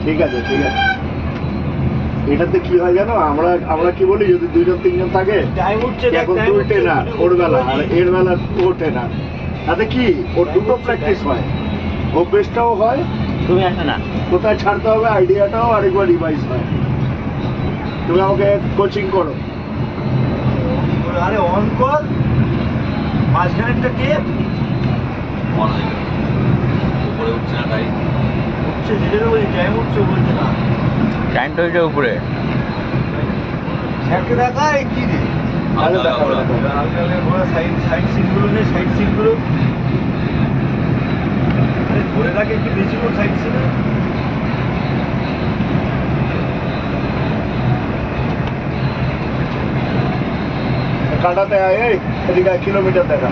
ঠিক আছে ঠিক আছে। এটাতে কি হয় জানো, আমরা কি বলি, যদি দুইজন তিনজন থাকে এখন উল্টে না ওর বেলা আর এর বেলা ওঠে না, তাতে কি ওর দুটো প্র্যাকটিস হয়, অভ্যেসটাও হয়, তুমি আসো না কোথায় ছাড়তে হবে আইডিয়াটাও আরেকবার রিভাইজ হয়। তুমি আমাকে কোচিং করো। আরে অন কর, মাঝখানে একটা টেপ উপরে উঠছে না, টাইম উঠছে, যেটা বলছি টাইম উঠছে, বলছে না টাইমটা ওইটা উপরে স্যারকে দেখা কি রে আরে দেখো দেখো। সাইড সাইড সিটগুলো নেই, সাইড সিটগুলো ধরে রাখে একটু বেশি করে সাইড সিট। কাটাতে আয়, এই এদিকে আয়, কিলোমিটার দেখা,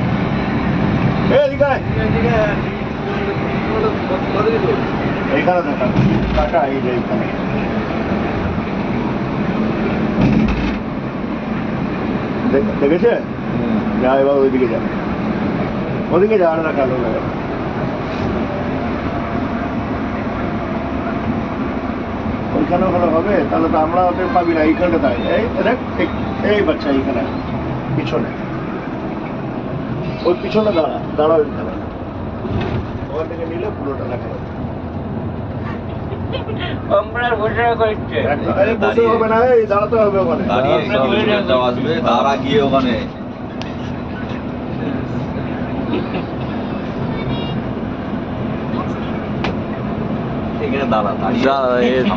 এদিকে আয়, এইখানে দেখা কাটা, এই যে এইখানে দেখেছে, যা এবার ওইদিকে যা, ওদিকে যা, আর না কালো লাগে। ওইখানে ওখানে হবে, তাহলে তো আমরা ওদের পাবি না। এইখানটা তাই, এই দেখ, এই বাচ্চা এইখানে পিছনে, ওই পিছনে দাঁড়া, দাঁড়াও এইখানে, ওখান থেকে নিলে পুরোটা দেখা যাবে। বসে হবে না, এই দাঁড়াতে হবে ওখানে, আসবে তারা গিয়ে ওখানে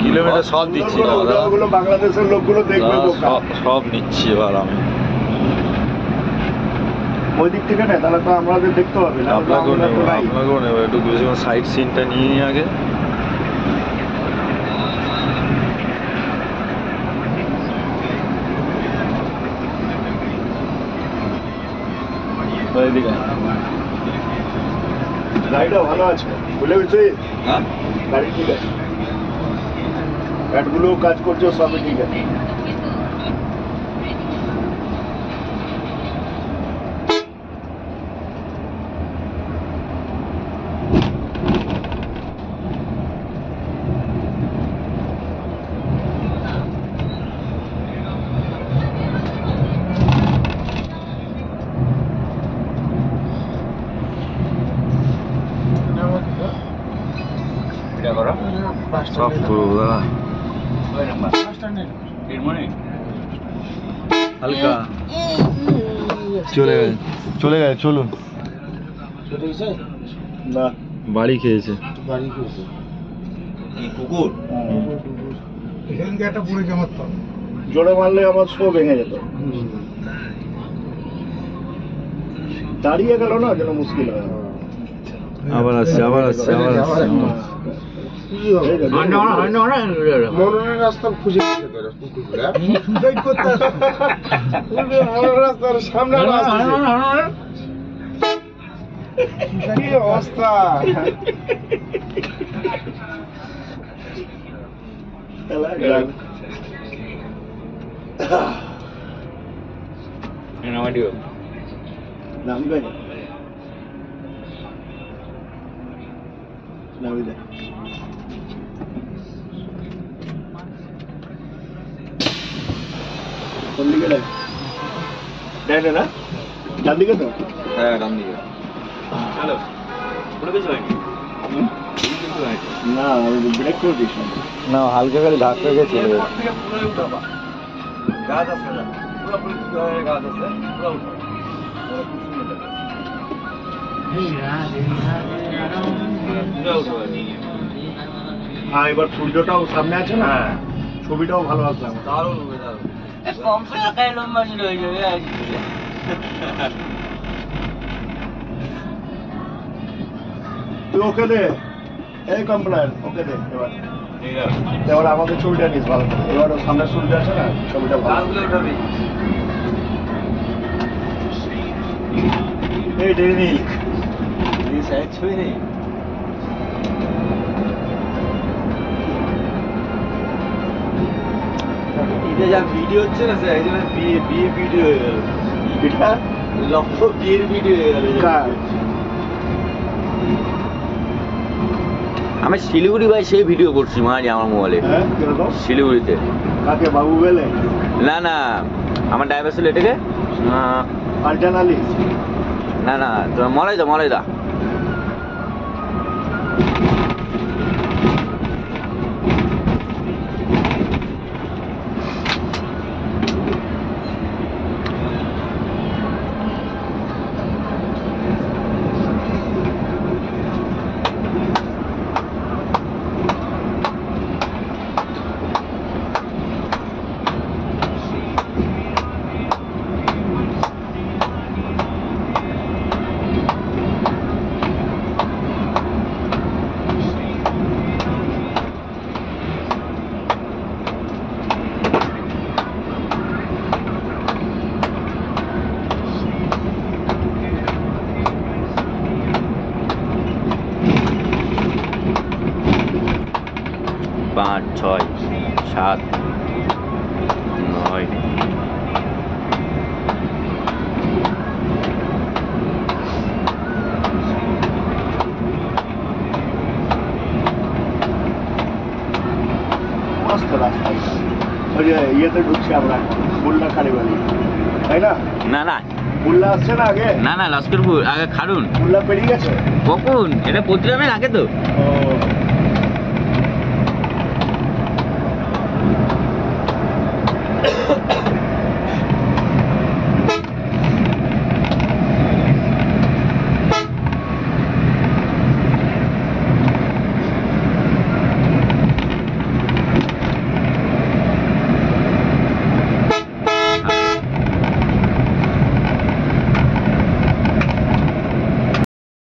কিলোমিটার সব দিচ্ছি, ওগুলো বাংলাদেশের লোকগুলো দেখবে, সব নিচ্ছি এবার আমি। ওই দিক থেকে নেয়, তাহলে তো আমাদের দেখতে হবে না। আপনাকেও নেবো একটু বেশি সাইড সিনটা নিয়ে নিই আগে। গাড়িটা ভালো আছে, বুঝলে বুঝছি, গাড়ি ঠিক আছে, ব্যাটগুলো কাজ করছে, সবই ঠিক আছে। সব করবো দাদা, হালকা চলে গেছে চলুন। না, বাড়ি খেয়েছে, কুকুর জোরে মারলে আমার শো ভেঙে যেত, দাঁড়িয়ে গেল না, যেন মুশকিল হয়। আবার আসছে মরণের রাস্তা খুঁজে রাস্তার সামনে কি অবস্থা। নামবে নামি দে, কোন দিকে দেখ, ডাইনে না, ডান দিকে তো, হ্যাঁ ডান দিকে। না ব্রেক করে দিস না, হালকা করে ধাক্কা গেছে। গাছ আছে না, পুরোপুরি গাছ আছে, পুরো উঠো। হ্যাঁ, এবার সূর্যটাও সামনে আছে না, ছবিটাও ভালো আসবে আমার। দারুণ হবে, দারুণ। তুই ওকে দে, এই কমপ্লেন ওকে দে। এবার আমাদের ছবিটা নিস ভালো করে, এবার সামনে সূর্য আছে না, ছবিটা ভালো। এই ডেরি এই সাইড ছবি নেই, এটা যা ভিডিও হচ্ছে না স্যার একজনের বিয়ে ভিডিও হয়ে গেল এটা লক্ষ বিয়ের ভিডিও হয়ে গেল কার? আমি শিলিগুড়ি ভাই সেই ভিডিও করছি মাঝে আমার মোবাইলে হ্যাঁ কিরকম? শিলিগুড়িতে। কাকে বাবু বেলে? না না আমার ড্রাইভার ছিল এটাকে আলটান আলী? না না তোমার মলাইদা পাঁচ ছয় সাত নয় মস্ত রাস্তা। ওই যে ইয়েতে ঢুকছি আমরা, বুল্লা কালীবাড়ি, তাই না? না না বুল্লা আসছে না আগে? না না লস্করপুর আগে খাড়ুন বুল্লা পেরিয়ে গেছে? কখন এটা প্রতিরামের আগে তো ও